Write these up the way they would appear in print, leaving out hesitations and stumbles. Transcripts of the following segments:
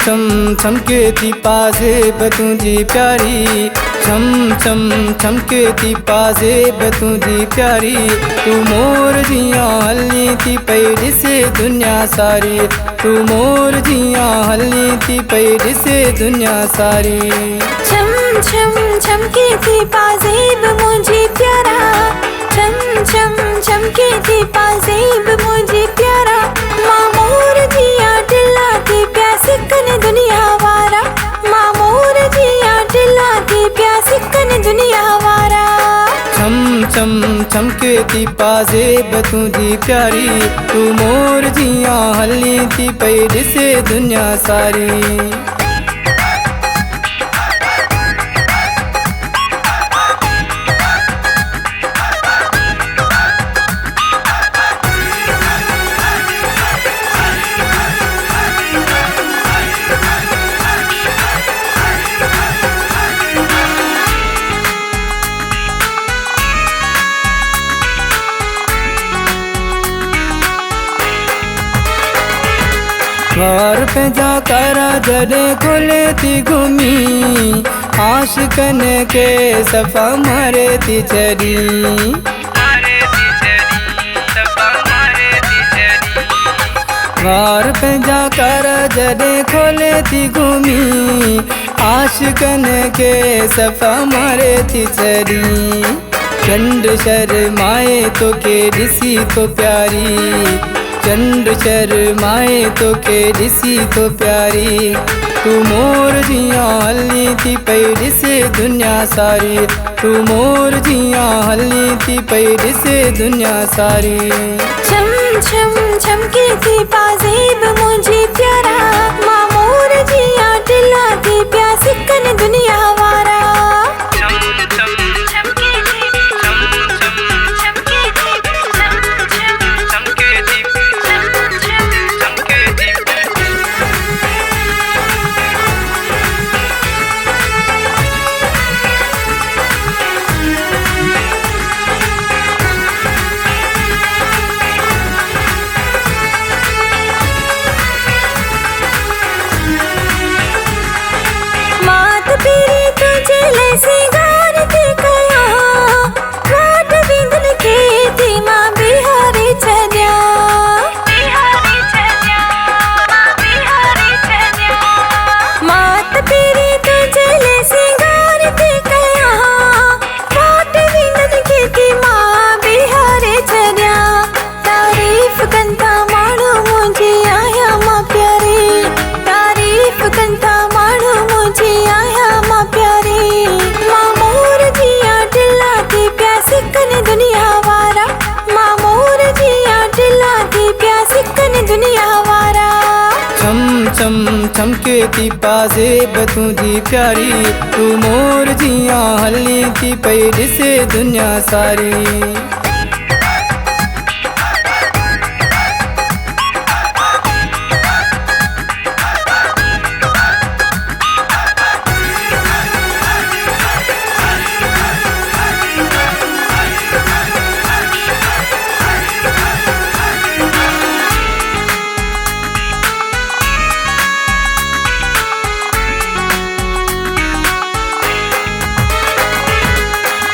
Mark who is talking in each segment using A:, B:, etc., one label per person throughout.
A: छम छमके थी पाज़ेब तुंहिंजी प्यारी, छम छम छमके थी पाज़ेब तुंहिंजी प्यारी। तू मोर जियां हली थी पई ॾिसे दुनिया सारी, तू मोर जियां हली थी पई ॾिसे दुनिया सारी।
B: छम छम छमके थी पाज़ेब मुंहिंजी प्यारा, छम छम छमके थी पाज़ेब मुंहिंजी प्यारा। मां मोर जियां टिला थी पिया सिकन दुनिया वारा, मां मोर जियां टिला थी पिया सिकन दुनिया वारा।
A: छम छम छमके थी पाज़ेब तुंहिंजी प्यारी, तू मोर जियां हली थी पई ॾिसे दुनिया सारी। वार पंहिंजा कारा जॾहिं खुले थी घुमी, आशिकन खे सफ़ा मारे थी छॾी। वार पंहिंजा कारा जॾहिं खोले थी घुमी, आशिकन खे सफ़ा मारे थी छॾी। चंड शर्माए तोखे ॾिसी तो प्यारी, चंड शर्माए तोखे ॾिसी तो प्यारी। तू मोर जियां हली थी पई ॾिसे दुनिया सारी, तू मोर जियां हली थी पई ॾिसे दुनिया सारी।
B: छम छम छमके थी पाज़ेब मुंहिंजी प्यारा, मां मोर जियां टिला थी पिया सिकन दुनिया वारा।
A: छम छमके थी पाज़ेब तुंहिंजी प्यारी, तू मोर जियां हली थी पई ॾिसे दुनिया सारी।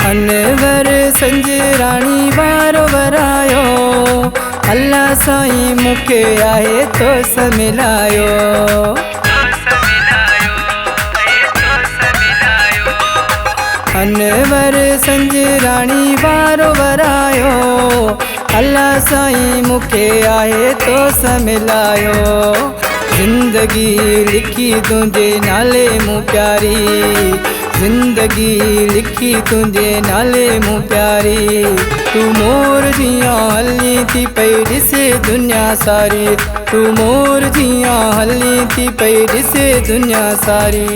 A: अनवर संजराणी वारो वरायो, अल्लाह साईं मूंखे आहे तो मिलायो। अनवर संजराणी वारो वरायो, अल्लाह साईं मूंखे आहे तो मिलायो। ज़िंदगी लिखी तुंहिंजे नाले मूं प्यारी, ज़िंदगी लिखी तुंहिंजे नाले मूं प्यारी। तू मोर जियां हली थी पई ॾिसे दुनिया सारी, तू मोर जियां हली थी पई ॾिसे दुनिया सारी।